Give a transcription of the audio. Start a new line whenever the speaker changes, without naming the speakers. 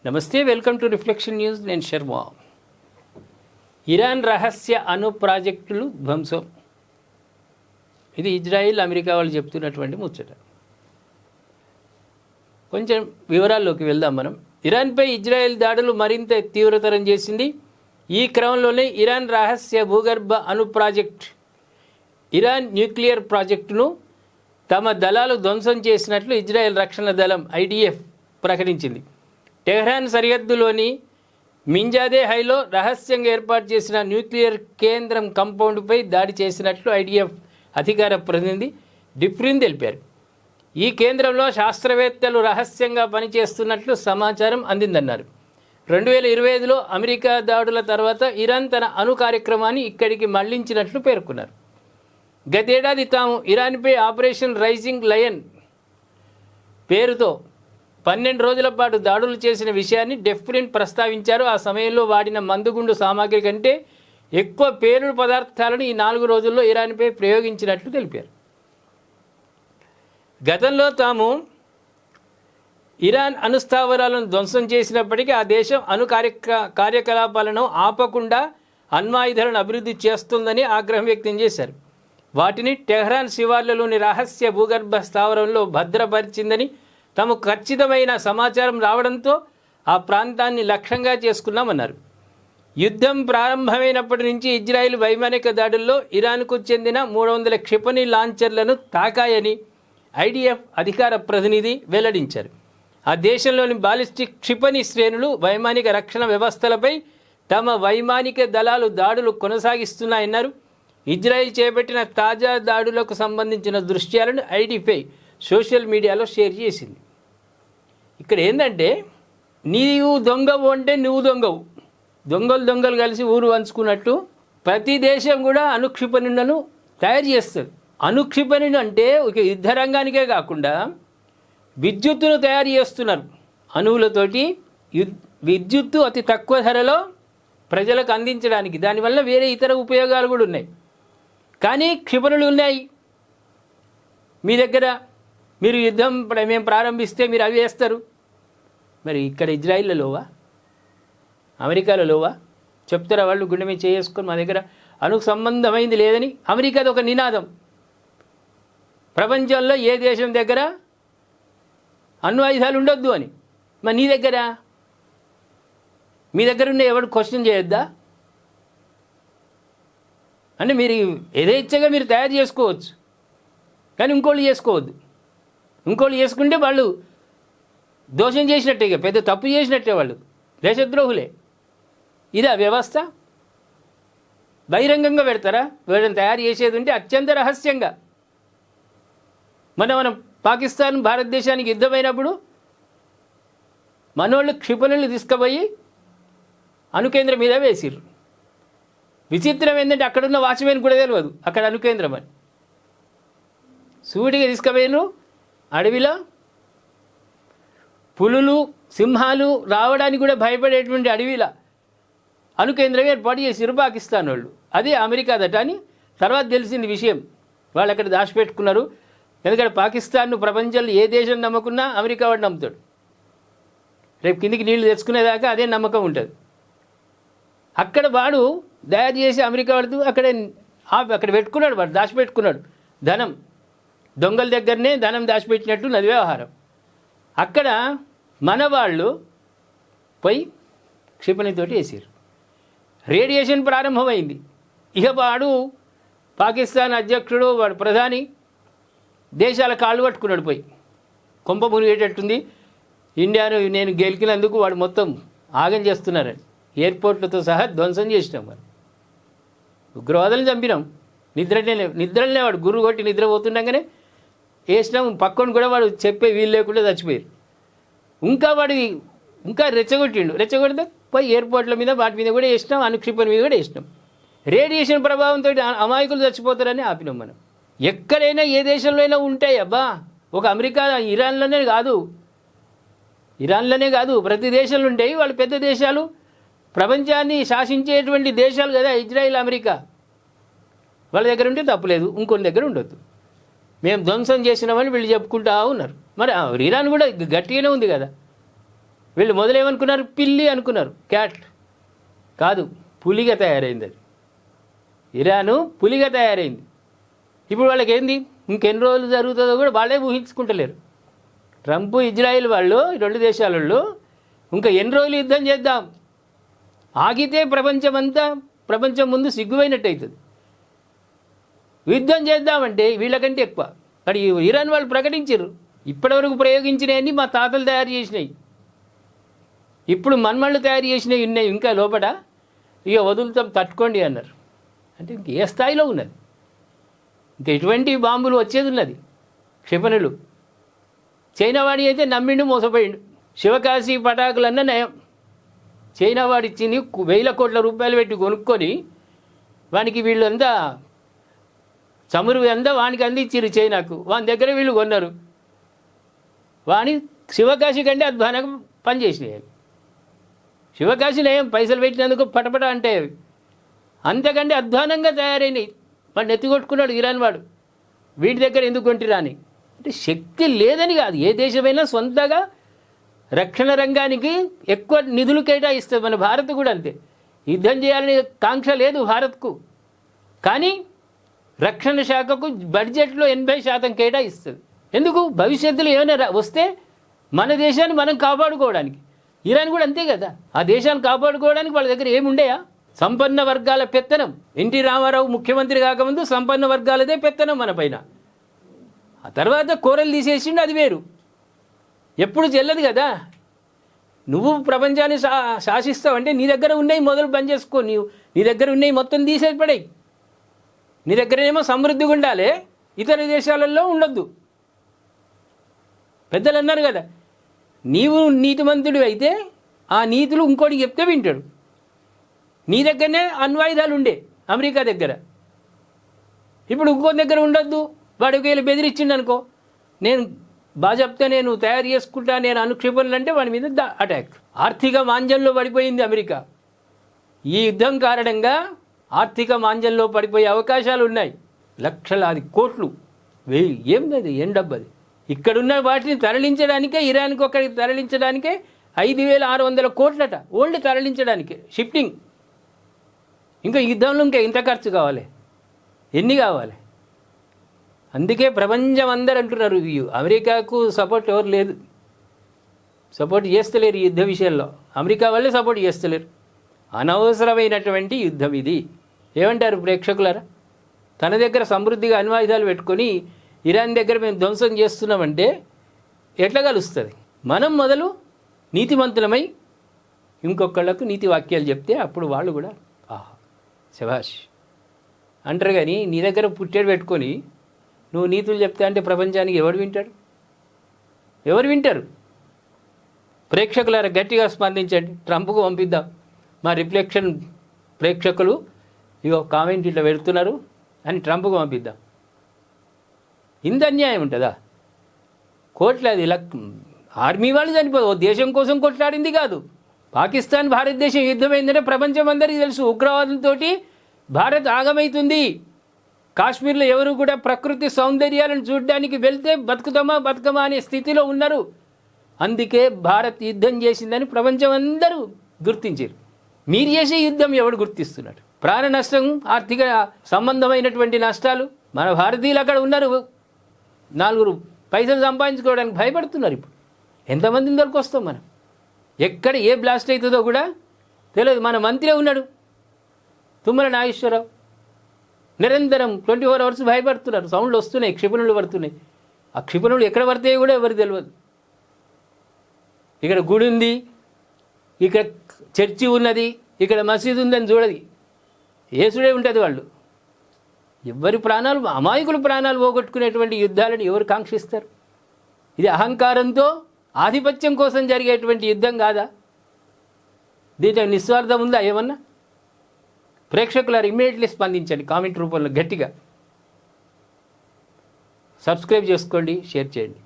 నమస్తే, welcome to reflection news. నేను Sharma. Iran రహస్య అణు ప్రాజెక్టులు ధ్వంసం. ఇది ఇజ్రాయిల్ అమెరికా వాళ్ళు చెప్తున్నటువంటి ముచ్చట. కొంచెం వివరాల్లోకి వెళ్దాం మనం. ఇరాన్పై ఇజ్రాయెల్ దాడులు మరింత తీవ్రతరం చేసింది. ఈ క్రమంలోనే ఇరాన్ రహస్య భూగర్భ అణు ప్రాజెక్ట్ ఇరాన్ న్యూక్లియర్ ప్రాజెక్టును తమ దళాలు ధ్వంసం చేసినట్లు ఇజ్రాయెల్ రక్షణ దళం ఐడిఎఫ్ ప్రకటించింది. టెహ్రాన్ సరిహద్దులోని మింజాదే హైలో రహస్యంగా ఏర్పాటు చేసిన న్యూక్లియర్ కేంద్రం కాంపౌండ్పై దాడి చేసినట్లు ఐడిఎఫ్ అధికార ప్రతినిధి డిఫ్రిన్ తెలిపారు. ఈ కేంద్రంలో శాస్త్రవేత్తలు రహస్యంగా పనిచేస్తున్నట్లు సమాచారం అందిందన్నారు. 2025లో అమెరికా దాడుల తర్వాత ఇరాన్ తన అణు కార్యక్రమాన్ని ఇక్కడికి మళ్లించినట్లు పేర్కొన్నారు. గతేడాది తాము ఇరాన్పై ఆపరేషన్ రైజింగ్ లయన్ పేరుతో 12 రోజుల పాటు దాడులు చేసిన విషయాన్ని డెఫ్రిన్ ప్రస్తావించారు. ఆ సమయంలో వాడిన మందుగుండు సామాగ్రి కంటే ఎక్కువ పేలుడు పదార్థాలను ఈ 4 రోజుల్లో ఇరాన్పై ప్రయోగించినట్లు తెలిపారు. గతంలో తాము ఇరాన్ అణుస్థావరాలను ధ్వంసం చేసినప్పటికీ ఆ దేశం అణు కార్యకలాపాలను ఆపకుండా అణ్వాయుధాలను అభివృద్ధి చేస్తుందని ఆగ్రహం వ్యక్తం చేశారు. వాటిని టెహ్రాన్ శివార్లలోని రహస్య భూగర్భ స్థావరంలో భద్రపరిచిందని, తమకు ఖచ్చితమైన సమాచారం రావడంతో ఆ ప్రాంతాన్ని లక్ష్యంగా చేసుకున్నామన్నారు. యుద్ధం ప్రారంభమైనప్పటి నుంచి ఇజ్రాయెల్ వైమానిక దాడుల్లో ఇరాన్కు చెందిన 300 క్షిపణి లాంచర్లను తాకాయని ఐడిఎఫ్ అధికార ప్రతినిధి వెల్లడించారు. ఆ దేశంలోని బాలిస్టిక్ క్షిపణి శ్రేణులు, వైమానిక రక్షణ వ్యవస్థలపై తమ వైమానిక దళాలు దాడులు కొనసాగిస్తున్నాయన్నారు. ఇజ్రాయెల్ చేపట్టిన తాజా దాడులకు సంబంధించిన దృశ్యాలను ఐడిఫై సోషల్ మీడియాలో షేర్ చేసింది. ఇక్కడ ఏంటంటే, నీవు దొంగవు అంటే నువ్వు దొంగవు, దొంగలు కలిసి ఊరు వంచుకున్నట్టు ప్రతి దేశం కూడా అణుక్షిపణులను తయారు చేస్తుంది. అణుక్షిపణులు అంటే ఒక యుద్ధ రంగానికే కాకుండా విద్యుత్తును తయారు చేస్తున్నారు. అణువులతోటి విద్యుత్తు అతి తక్కువ ధరలో ప్రజలకు అందించడానికి, దానివల్ల వేరే ఇతర ఉపయోగాలు కూడా ఉన్నాయి. కానీ క్షిపణులు ఉన్నాయి మీ దగ్గర, మీరు యుద్ధం మేము ప్రారంభిస్తే మీరు అవి వేస్తారు. మరి ఇక్కడ ఇజ్రాయిల్లో లోవా, అమెరికాలో లోవా? చెప్తారా వాళ్ళు గుండె మీద చేసుకొని మా దగ్గర అణుకు సంబంధమైంది లేదని? అమెరికాది ఒక నినాదం, ప్రపంచంలో ఏ దేశం దగ్గర అణు ఆయుధాలు ఉండొద్దు అని. మరి నీ దగ్గర, మీ దగ్గర ఉన్న ఎవరు క్వశ్చన్ చేయొద్దా? అంటే మీరు యథేచ్ఛగా మీరు తయారు చేసుకోవచ్చు, కానీ ఇంకోళ్ళు చేసుకోవద్దు. ఇంకోళ్ళు చేసుకుంటే వాళ్ళు దోషం చేసినట్టే, ఇక పెద్ద తప్పు చేసినట్టే, వాళ్ళు దేశద్రోహులే. ఇదా వ్యవస్థ? బహిరంగంగా పెడతారా? వీళ్ళని తయారు చేసేది ఉంటే అత్యంత రహస్యంగా. మనం పాకిస్తాన్ భారతదేశానికి యుద్ధమైనప్పుడు మనోళ్ళు క్షిపణులు తీసుకుపోయి అణుకేంద్రం మీద వేసిర్రు. విచిత్రం ఏంటంటే అక్కడున్న వాచ్మెన్ కూడా తెలియదు అక్కడ అణుకేంద్రం అని. సూటిగా తీసుకుపోయినరు. అడవిలో పులులు, సింహాలు రావడానికి కూడా భయపడేటువంటి అడవిలో అణుకేంద్రం ఏర్పాటు చేసిర్రు పాకిస్తాన్ వాళ్ళు. అదే అమెరికాదట అని తర్వాత తెలిసింది విషయం. వాళ్ళు అక్కడ దాచిపెట్టుకున్నారు. ఎందుకంటే పాకిస్తాన్ను ప్రపంచంలో ఏ దేశం నమ్మకున్నా అమెరికా వాడు నమ్ముతాడు. రేపు కిందికి నీళ్లు తెచ్చుకునేదాకా అదే నమ్మకం ఉంటుంది. అక్కడ వాడు తయారు చేసి అమెరికా వాడు అక్కడ పెట్టుకున్నాడు, వాడు దాచిపెట్టుకున్నాడు ధనం. దొంగల దగ్గరనే ధనం దాచిపెట్టినట్టు నది వ్యవహారం. అక్కడ మన వాళ్ళు పోయి క్షిపణితోటి వేసారు. రేడియేషన్ ప్రారంభమైంది. ఇక వాడు పాకిస్తాన్ అధ్యక్షుడు, వాడు ప్రధాని, దేశాల కాళ్ళు పట్టుకున్నాడు. పోయి కొంప మునిగేటట్టుంది, ఇండియాను నేను గెలికినందుకు వాడు మొత్తం ఆగం చేస్తున్నారని ఎయిర్పోర్ట్లతో సహా ధ్వంసం చేసినాం. మరి ఉగ్రవాదులను చంపినాం. నిద్రలనే వాడు గుర్రు కొట్టి నిద్రపోతుండగానే వేసినాం. పక్కన కూడా వాడు చెప్పే వీలు లేకుండా చచ్చిపోయారు. ఇంకా రెచ్చగొడితే పోయి ఎయిర్పోర్ట్ల మీద వాటి మీద కూడా వేసినాం, అణుక్షిపణి మీద కూడా వేసినాం. రేడియేషన్ ప్రభావంతో అమాయకులు చచ్చిపోతారని ఆపినాం. మనం ఎక్కడైనా ఏ దేశంలో అయినా ఉంటాయి అబ్బా. ఒక అమెరికా, ఇరాన్లోనే కాదు ప్రతి దేశంలో ఉంటాయి. వాళ్ళు పెద్ద దేశాలు, ప్రపంచాన్ని శాసించేటువంటి దేశాలు కదా ఇజ్రాయిల్, అమెరికా. వాళ్ళ దగ్గర ఉంటే తప్పులేదు, ఇంకొన్ని దగ్గర ఉండొద్దు. మేము ధ్వంసం చేసినామని వీళ్ళు చెప్పుకుంటా ఉన్నారు. మరి ఇరాన్ కూడా గట్టిగానే ఉంది కదా. వీళ్ళు మొదలేమనుకున్నారు, పిల్లి అనుకున్నారు, క్యాట్ కాదు, పులిగా తయారైంది. అది ఇరాను పులిగా తయారైంది. ఇప్పుడు వాళ్ళకి ఏంది, ఇంకెన్ని రోజులు జరుగుతుందో కూడా వాళ్ళే ఊహించుకుంటలేరు. ట్రంప్ ఇజ్రాయిల్ వాళ్ళు, రెండు దేశాల వాళ్ళు ఇంకా ఎన్ని రోజులు యుద్ధం చేద్దాం, ఆగితే ప్రపంచం ముందు సిగ్గుపోయినట్టు అవుతుంది. యుద్ధం చేద్దామంటే వీళ్ళకంటే ఎక్కువ. కానీ ఇరాన్ వాళ్ళు ప్రకటించారు, ఇప్పటివరకు ప్రయోగించినవన్నీ మా తాతలు తయారు చేసినాయి, ఇప్పుడు మన్మళ్ళు తయారు చేసినవి ఉన్నాయి ఇంకా లోపల, ఇక వదులుతాం తట్టుకోండి అన్నారు. అంటే ఇంక ఏ స్థాయిలో ఉన్నది, ఇంక ఎటువంటి బాంబులు వచ్చేది ఉన్నది, క్షిపణులు. చైనా వాడి అయితే నమ్మిండు, మోసపోయిండు. శివకాశి పటాకులన్నా నయం. చైనా వాడు ఇచ్చింది 1,000 కోట్ల రూపాయలు పెట్టి కొనుక్కొని వానికి వీళ్ళంతా చమురు అంతా వానికి అందించారు చైనాకు, వాని దగ్గర వీళ్ళు కొన్నారు. వాని శివకాశి కంటే అధ్వానంగా పనిచేసినాయి. శివకాశి నయం, పైసలు పెట్టినందుకు పటపట అంటే అంతకంటే అధ్వానంగా తయారైనవి. వాడిని ఎత్తికొట్టుకున్నాడు ఇరాన్ వాడు, వీటి దగ్గర ఎందుకు కొంటిరా అని. అంటే శక్తి లేదని కాదు, ఏ దేశమైనా సొంతగా రక్షణ రంగానికి ఎక్కువ నిధులు కేటాయిస్తుంది. మన భారత్ కూడా అంతే, యుద్ధం చేయాలనే కాంక్ష లేదు భారత్కు, కానీ రక్షణ శాఖకు బడ్జెట్లో 80% కేటాయిస్తుంది. ఎందుకు, భవిష్యత్తులో ఏమైనా వస్తే మన దేశాన్ని మనం కాపాడుకోవడానికి. ఇరాన్ కూడా అంతే కదా, ఆ దేశాన్ని కాపాడుకోవడానికి వాళ్ళ దగ్గర ఏముండేయా, సంపన్న వర్గాల పెత్తనం. ఎన్టీ రామారావు ముఖ్యమంత్రి కాకముందు సంపన్న వర్గాలదే పెత్తనం మన పైన. ఆ తర్వాత కూరలు తీసేసిండు, అది వేరు, ఎప్పుడు చెల్లదు కదా. నువ్వు ప్రపంచాన్ని శాసిస్తావంటే నీ దగ్గర ఉన్నాయి మొదలు బంద్ చేసుకో, నీ దగ్గర ఉన్నాయి మొత్తం తీసేసి పడేయి. నీ దగ్గరేమో సమృద్ధిగా ఉండాలి, ఇతర దేశాలలో ఉండొద్దు. పెద్దలు అన్నారు కదా, నీవు నీతిమంతుడు అయితే ఆ నీతులు ఇంకోటికి చెప్తే వింటాడు. నీ దగ్గరనే అణ్వాయుధాలు ఉండే అమెరికా దగ్గర, ఇప్పుడు ఇంకో దగ్గర ఉండొద్దు. వాడికి వీళ్ళు బెదిరించిండు అనుకో, నేను బాజాప్తా నేను తయారు చేసుకుంటా, నేను అనుక్షేపణలు అంటే వాడి మీద అటాక్. ఆర్థిక మాంద్యంలో పడిపోయింది అమెరికా. ఈ యుద్ధం కారణంగా ఆర్థిక మాంద్యంలో పడిపోయే అవకాశాలు ఉన్నాయి. లక్షలాది కోట్లు, ఏం డబ్బది. ఇక్కడున్న వాటిని తరలించడానికే, ఇరాన్కి ఒకరికి తరలించడానికే 5,600 కోట్లట, ఓన్లీ తరలించడానికే, షిఫ్టింగ్. ఇంకా యుద్ధంలో ఇంకా ఇంత ఖర్చు కావాలి, ఎన్ని కావాలి. అందుకే ప్రపంచం అందరూ అంటున్నారు, అమెరికాకు సపోర్ట్ ఎవరు లేదు, సపోర్ట్ చేస్తలేరు ఈ యుద్ధ విషయంలో. అమెరికా వాళ్ళే సపోర్ట్ చేస్తలేరు. అనవసరమైనటువంటి యుద్ధం ఇది. ఏమంటారు ప్రేక్షకులారా? తన దగ్గర సమృద్ధిగా అణ్వాయుధాలు పెట్టుకొని ఇరాన్ దగ్గర మేము ధ్వంసం చేస్తున్నామంటే ఎట్లా కలుస్తుంది? మనం మొదలు నీతిమంతులమై ఇంకొకళ్ళకు నీతి వాక్యాలు చెప్తే అప్పుడు వాళ్ళు కూడా ఆహా శభాష్ అంటారు. కానీ నీ దగ్గర పుట్టేడు పెట్టుకొని నువ్వు నీతులు చెప్తా అంటే ప్రపంచానికి ఎవరు వింటారు? ప్రేక్షకులారా గట్టిగా స్పందించండి, ట్రంప్కు పంపిద్దాం. మా రిఫ్లెక్షన్ ప్రేక్షకులు ఇగో కామెంట్ ఇట్లా పెడుతున్నారు అని ట్రంప్కు పంపిద్దాం. ఇంత అన్యాయం ఉంటుందా? కోట్లాది ఆర్మీ వాళ్ళు చనిపోదు, దేశం కోసం కొట్లాడింది కాదు. పాకిస్తాన్ భారతదేశం యుద్ధమైందంటే ప్రపంచం అందరికీ తెలుసు. ఉగ్రవాదులతో భారత్ ఆగమవుతుంది. కాశ్మీర్లో ఎవరు కూడా ప్రకృతి సౌందర్యాలను చూడడానికి వెళ్తే బతుకమా అనే స్థితిలో ఉన్నారు. అందుకే భారత్ యుద్ధం చేసిందని ప్రపంచం అందరూ గుర్తించారు. మీరు చేసే యుద్ధం ఎవడు గుర్తిస్తున్నాడు? ప్రాణ నష్టం, ఆర్థిక సంబంధమైనటువంటి నష్టాలు. మన భారతీయులు అక్కడ ఉన్నారు, 4 పైసలు సంపాదించుకోవడానికి భయపడుతున్నారు. ఇప్పుడు ఎంతమందిని దొరికొస్తాం మనం? ఎక్కడ ఏ బ్లాస్ట్ అవుతుందో కూడా తెలియదు. మన మంత్రి ఉన్నాడు తుమ్మల నాగేశ్వరరావు, నిరంతరం 24 అవర్స్ భయపడుతున్నారు. సౌండ్లు వస్తున్నాయి, క్షిపణులు పడుతున్నాయి. ఆ క్షిపణులు ఎక్కడ పడతాయో కూడా ఎవరు తెలియదు. ఇక్కడ గుడి ఉంది, ఇక్కడ చర్చి ఉన్నది, ఇక్కడ మసీదు ఉందని చూడది, ఏసుడే ఉంటుంది. వాళ్ళు ఎవరి ప్రాణాలు, అమాయకుల ప్రాణాలు పోగొట్టుకునేటువంటి యుద్ధాలను ఎవరు కాంక్షిస్తారు? ఇది అహంకారంతో ఆధిపత్యం కోసం జరిగేటువంటి యుద్ధం కాదా? దీంట్లో నిస్వార్థం ఉందా ఏమన్నా? ప్రేక్షకులారు ఇమ్మీడియట్లీ స్పందించండి కామెంట్ రూపంలో గట్టిగా. సబ్స్క్రైబ్ చేసుకోండి, షేర్ చేయండి.